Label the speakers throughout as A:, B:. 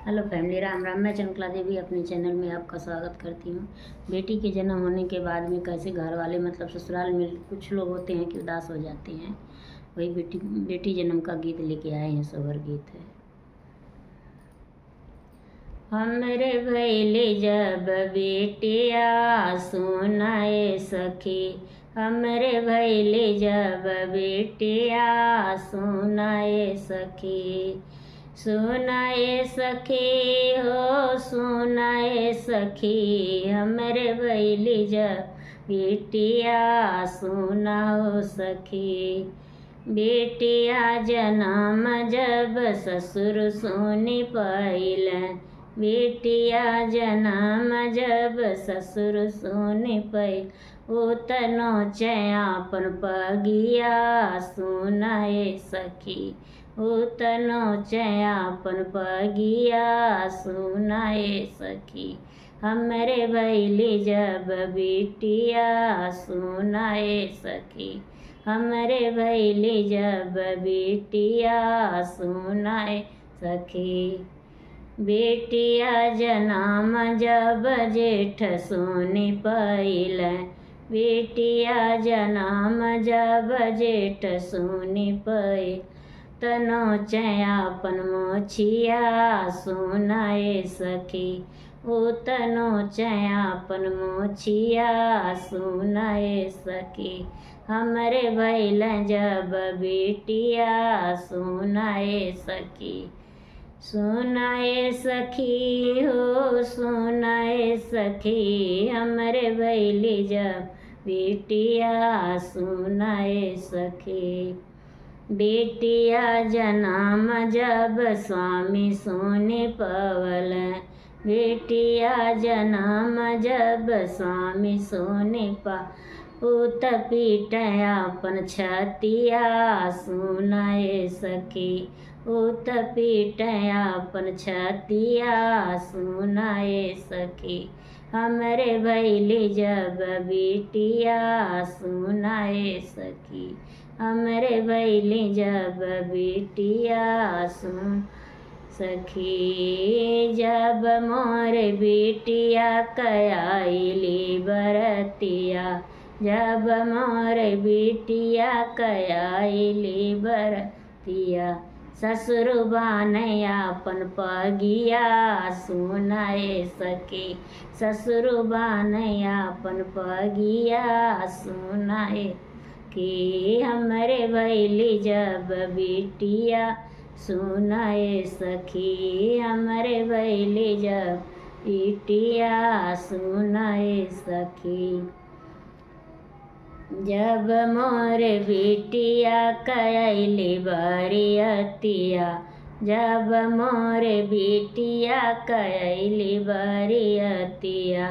A: Hello family, Ram Ram. मैं चंचला देवी अपने channel में आपका स्वागत करती हूँ। बेटी के जन्म होने के बाद में कैसे घर वाले मतलब ससुराल में कुछ लोग होते हैं कि उदास हो जाते हैं, वही बेटी जन्म का गीत लेके आए हैं। सोहर गीत है। हमरे भैले जब बेटिया सुनाए सखी, हमरे भैले जब बेटिया सुनाए सखी, सुनाए सखी हो सुनाए सखी, हमरे भैले जब बेटिया सुनाओ सखी। बेटिया जन्म जब ससुर सुनी पहिले, बेटिया जन्म जब ससुर सुनी पहिले, उतनो चयापन पगिया सुनाए सखी, उतनो चयापन पगिया सुनाए सखी। हमरे भैली जब बेटिया सुनाए सखी, हमरे भैली जब बेटिया सुनाए सखी। बेटिया जन्म जब जेठ सुनी पहिले, बेटिया जन्म जब जेठ सुनी पहिले, तनो चयापन मोछिया सुनाए सखी, उतनो चयापन मोछिया सुनाए सखी। हमरे भैल जब बेटिया सुनाए सखी, सुनाए सखी हो सुनाए सखी, हमरे भैली जब बेटिया सुनाए सखी। बेटिया जन्म जब स्वामी सुनी पवल, बेटिया जन्म जब स्वामी सुनी पा, उत पीटयापन छतिया सुनाए सखी, उत पीटयापन छतिया सुनाए सखी। हमरे भैली जब बेटिया सुनाए सखी, हमरे भैली जब बेटिया सुन सखी। जब मोरे बेटिया कयाइली बरतिया, जब मोरे बेटिया कयाइली बरतिया, ससुर बानयापन पगिया सुनाए सखी, ससुर बानयापन पगिया सुनाए कि। हमरे भैली जब बेटिया सुनाए सखी, हमरे भैली जब बेटिया सुनाए सखी। जब मोरे बेटिया कयाइली बरियतिया, जब मोरे बेटिया कयाइली बरियतिया,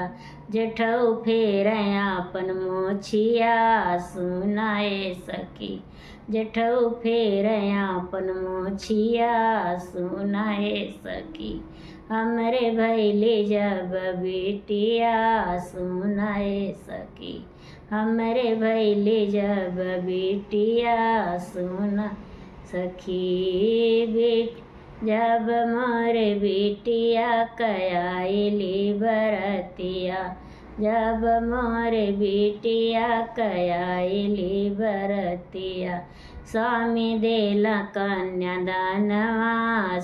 A: जेठऊ फेरयापन मोछिया सुनाए सखी, जेठऊ फेरयापन मोछिया सुनाए सखी। हमरे भैली जब बेटिया सुनाए सखी, हमरे भैली जब बेटिया सुना सखी। जब मोरे बेटिया कयाइली बरतिया, जब मोरे बेटिया कयाइली बरतिया, स्वामी देला कन्यादानवा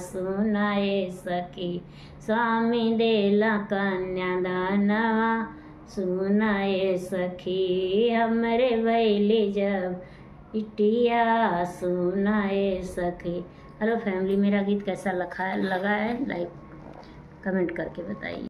A: सुनाए सखी, स्वामी देला कन्यादानवा सुनाए सखी। हमरे भैली जब बेटिया सुनाए सखी। हेलो फैमिली, मेरा गीत कैसा लगा है लाइक कमेंट करके बताइए।